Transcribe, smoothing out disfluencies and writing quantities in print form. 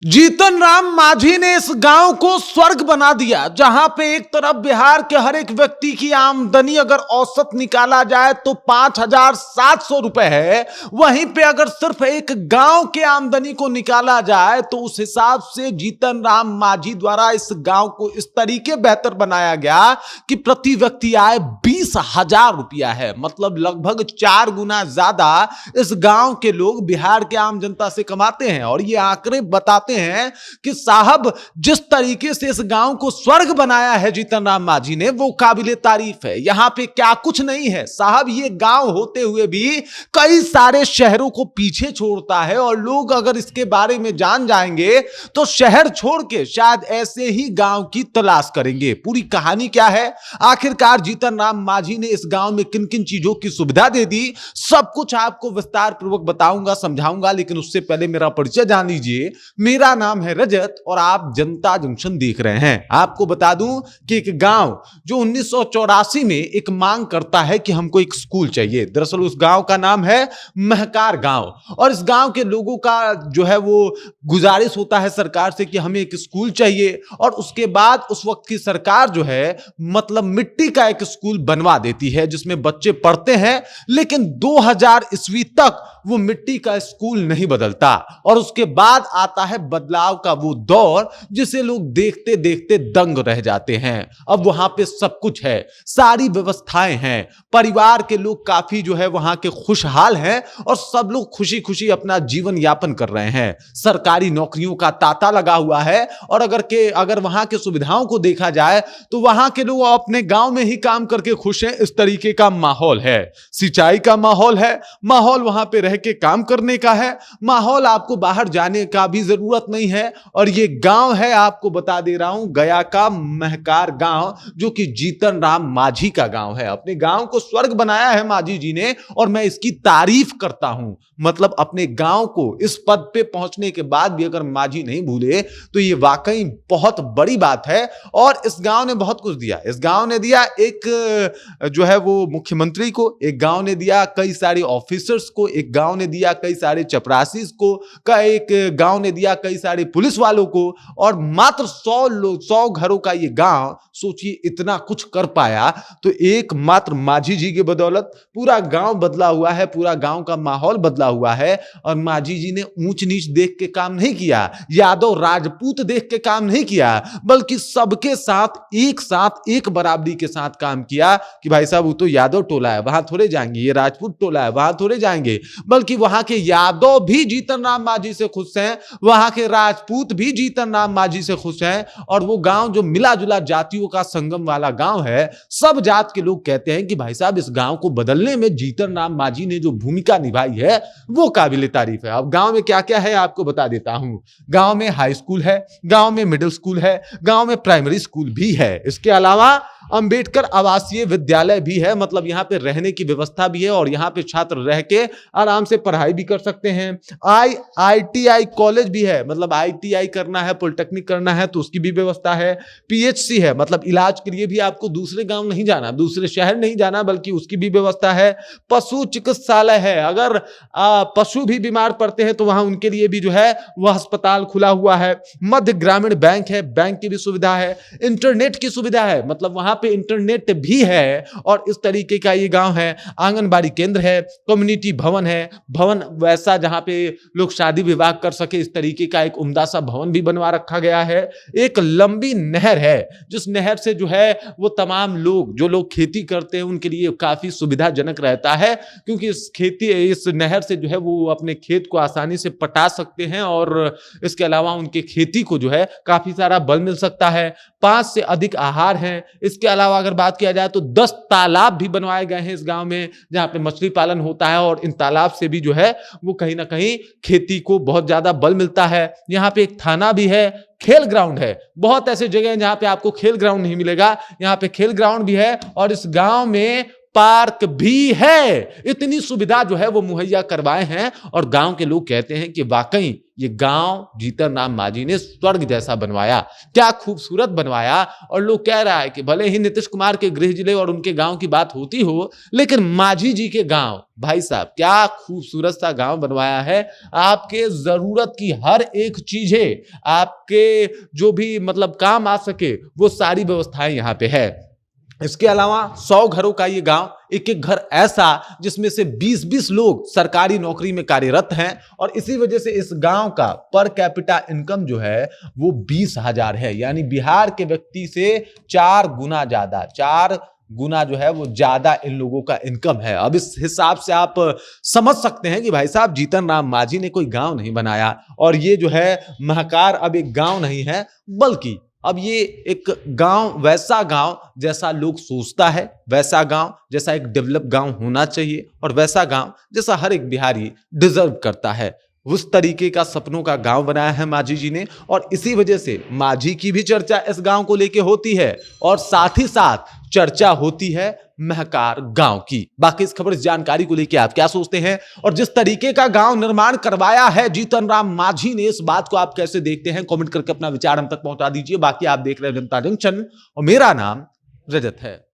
जीतन राम मांझी ने इस गांव को स्वर्ग बना दिया, जहां पे एक तरफ बिहार के हर एक व्यक्ति की आमदनी अगर औसत निकाला जाए तो 5,700 रुपए है। वहीं पे अगर सिर्फ एक गांव के आमदनी को निकाला जाए तो उस हिसाब से जीतन राम मांझी द्वारा इस गांव को इस तरीके बेहतर बनाया गया कि प्रति व्यक्ति आय 20,000 रुपया है। मतलब लगभग 4 गुना ज्यादा इस गांव के लोग बिहार के आम जनता से कमाते हैं। और ये आंकड़े बताते हैं कि साहब जिस तरीके से इस गांव को स्वर्ग बनाया है जीतन राम मांझी ने, वो काबिले तारीफ है। यहां पे क्या कुछ नहीं है साहब, ये गांव होते हुए भी कई सारे शहरों को पीछे छोड़ता है। और लोग अगर इसके बारे में जान जाएंगे तो शहर छोड़ के शायद ऐसे ही गांव की तलाश करेंगे। पूरी कहानी क्या है, आखिरकार जीतन राम मांझी ने इस गांव में किन किन चीजों की सुविधा दे दी, सब कुछ आपको विस्तार पूर्वक बताऊंगा, समझाऊंगा। लेकिन उससे पहले मेरा परिचय जान लीजिए। मेरा नाम है रजत और आप जनता जंक्शन देख रहे हैं। आपको बता दूं कि एक गांव जो 1984 में एक मांग करता है कि हमको एक स्कूल चाहिए। दरअसल उस गांव का नाम है महकार गांव। और इस गांव के लोगों का जो है वो गुजारिश होता है सरकार से कि हमें एक स्कूल चाहिए। और उसके बाद उस वक्त की सरकार जो है मतलब मिट्टी का एक स्कूल बनवा देती है जिसमें बच्चे पढ़ते हैं। लेकिन 2000 ईस्वी तक वो मिट्टी का स्कूल नहीं बदलता। और उसके बाद आता है बदलाव का वो दौर जिसे लोग देखते देखते दंग रह जाते हैं। अब वहां पे सब कुछ है, सारी व्यवस्थाएं हैं, परिवार के लोग काफी जो है वहां के खुशहाल हैं और सब लोग खुशी खुशी अपना जीवन यापन कर रहे हैं। सरकारी नौकरियों का तांता लगा हुआ है। और अगर वहां के सुविधाओं को देखा जाए तो वहां के लोग अपने गांव में ही काम करके खुश हैं। इस तरीके का माहौल है, सिंचाई का माहौल है, माहौल वहां पे रह के काम करने का है, माहौल आपको बाहर जाने का भी जरूरत नहीं है। और ये गांव है, आपको बता दे रहा हूं, गया का महकार गांव, जो कि जीतन राम मांझी का गांव है। अपने गांव को स्वर्ग बनाया है मांझी जी ने और मैं इसकी तारीफ करता हूं। मतलब अपने गांव को इस पद पे पहुंचने के बाद भी अगर मांझी नहीं भूले तो ये वाकई बहुत बड़ी बात है। और इस गांव ने बहुत कुछ दिया। इस गांव ने दिया एक जो है वो मुख्यमंत्री को, एक गांव ने दिया कई सारे ऑफिसर्स को, एक गांव ने दिया कई सारे चपरासी को, एक गांव ने दिया कई सारे पुलिस वालों को। और मात्र 100 घरों का ये गांव, सोचिए इतना कुछ कर पाया। तो एक मात्र मांझी जी की बदौलत पूरा गांव बदला हुआ है, पूरा गांव का माहौल बदला हुआ है। और मांझी जी ने ऊंच नीच देख के काम नहीं किया, यादव राजपूत देख के काम नहीं किया, बल्कि सबके साथ एक बराबरी के साथ काम किया कि भाई साहब वो तो यादव टोला है, वहां थोड़े जाएंगे, ये राजपूत टोला है, वहां थोड़े जाएंगे। बल्कि वहां के यादव भी जीतन राम मांझी से खुश हैं, वहां के राजपूत भी जीतन राम मांझी से खुश हैं। और वो गांव जो मिला जुला जातियों का संगम वाला गांव है, सब जात के लोग कहते हैं कि भाई साहब इस गांव को बदलने में जीतन राम मांझी ने जो भूमिका निभाई है वो काबिले तारीफ है। अब गांव में क्या क्या है आपको बता देता हूं। गांव में हाई स्कूल है, गांव में मिडिल स्कूल है, गांव में प्राइमरी स्कूल भी है। इसके अलावा अंबेडकर आवासीय विद्यालय भी है। मतलब यहां पे रहने की व्यवस्था भी है और यहां पे छात्र रह के आराम से पढ़ाई भी कर सकते हैं। IITI कॉलेज भी है, मतलब ITI करना है, पॉलिटेक्निक करना है तो उसकी भी व्यवस्था है। PHC है, मतलब इलाज के लिए भी आपको दूसरे गांव नहीं जाना, दूसरे शहर नहीं जाना, बल्कि उसकी भी व्यवस्था है। पशु चिकित्सालय है, अगर पशु भी बीमार पड़ते हैं तो वहां उनके लिए भी जो है वह अस्पताल खुला हुआ है। मध्य ग्रामीण बैंक है, बैंक की भी सुविधा है। इंटरनेट की सुविधा है, मतलब वहां पे इंटरनेट भी है। और इस तरीके का ये गांव है। आंगनबाड़ी केंद्र है, कम्युनिटी भवन है, भवन वैसा जहां पे लोग शादी विवाह कर सके, इस तरीके का एक उम्दा सा भवन भी बनवा रखा गया है। एक लंबी नहर है, जिस नहर से जो है वो तमाम लोग, जो लोग खेती करते हैं उनके लिए काफी सुविधाजनक रहता है, क्योंकि इस नहर से जो है वो अपने खेत को आसानी से पटा सकते हैं और इसके अलावा उनके खेती को जो है काफी सारा बल मिल सकता है। 5 से अधिक आहार हैं। इसके अलावा अगर बात किया जाए तो 10 तालाब भी बनवाए गए हैं इस गांव में, जहां पे मछली पालन होता है और इन तालाब से भी जो है वो कहीं ना कहीं खेती को बहुत ज्यादा बल मिलता है। यहाँ पे एक थाना भी है, खेल ग्राउंड है। बहुत ऐसे जगह हैं जहां पे आपको खेल ग्राउंड नहीं मिलेगा, यहाँ पे खेल ग्राउंड भी है। और इस गांव में पार्क भी है। इतनी सुविधा जो है वो मुहैया करवाए हैं और गांव के लोग कहते हैं कि वाकई ये गांव जीतन राम मांझी ने स्वर्ग जैसा बनवाया, क्या खूबसूरत बनवाया। और लोग कह रहा है कि भले ही नीतीश कुमार के गृह जिले और उनके गांव की बात होती हो, लेकिन मांझी जी के गांव, भाई साहब क्या खूबसूरत सा गांव बनवाया है। आपके जरूरत की हर एक चीजें, आपके जो भी मतलब काम आ सके वो सारी व्यवस्थाएं यहां पे है। इसके अलावा 100 घरों का ये गांव, एक एक घर ऐसा जिसमें से 20-20 लोग सरकारी नौकरी में कार्यरत हैं और इसी वजह से इस गांव का पर कैपिटा इनकम जो है वो 20,000 है। यानी बिहार के व्यक्ति से 4 गुना ज्यादा, 4 गुना जो है वो ज्यादा इन लोगों का इनकम है। अब इस हिसाब से आप समझ सकते हैं कि भाई साहब जीतन राम मांझी ने कोई गांव नहीं बनाया और ये जो है महाकार अब एक गांव नहीं है, बल्कि अब ये एक गांव, वैसा गांव जैसा लोग सोचता है, वैसा गांव जैसा एक डेवलप गांव होना चाहिए और वैसा गांव जैसा हर एक बिहारी डिजर्व करता है, उस तरीके का सपनों का गांव बनाया है मांझी जी ने। और इसी वजह से मांझी की भी चर्चा इस गांव को लेके होती है और साथ ही साथ चर्चा होती है महकार गांव की। बाकी इस खबर, इस जानकारी को लेके आप क्या सोचते हैं और जिस तरीके का गांव निर्माण करवाया है जीतन राम मांझी ने, इस बात को आप कैसे देखते हैं? कमेंट करके अपना विचार हम तक पहुंचा दीजिए। बाकी आप देख रहे हैं जनता जंक्शन और मेरा नाम रजत है।